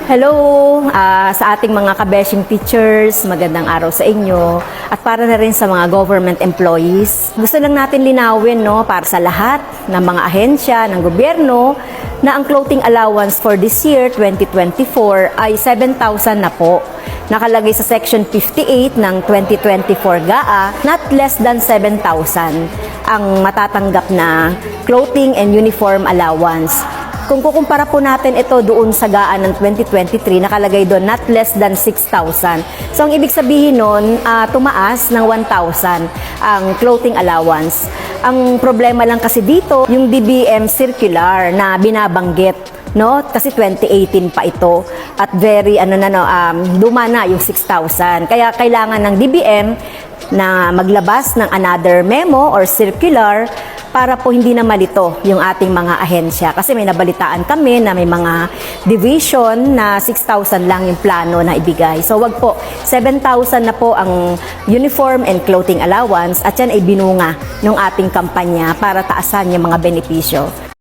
Hello sa ating mga kabeshing teachers, magandang araw sa inyo at para na rin sa mga government employees. Gusto lang natin linawin para sa lahat ng mga ahensya ng gobyerno na ang clothing allowance for this year, 2024, ay 7,000 na po. Nakalagay sa Section 58 ng 2024 GAA, not less than 7,000 ang matatanggap na clothing and uniform allowance. Kung kukumpara po natin ito doon sa GAA ng 2023, nakalagay doon not less than 6,000. So ang ibig sabihin nun, tumaas ng 1,000 ang clothing allowance. Ang problema lang kasi dito, yung DBM circular na binabanggit, no? Kasi 2018 pa ito at very luma na yung 6,000. Kaya kailangan ng DBM na maglabas ng another memo or circular para po hindi na malito yung ating mga ahensya. Kasi may nabalitaan kami na may mga division na 6,000 lang yung plano na ibigay. So wag po, 7,000 na po ang uniform and clothing allowance at yan ay binunga ng ating kampanya para taasan yung mga benepisyo.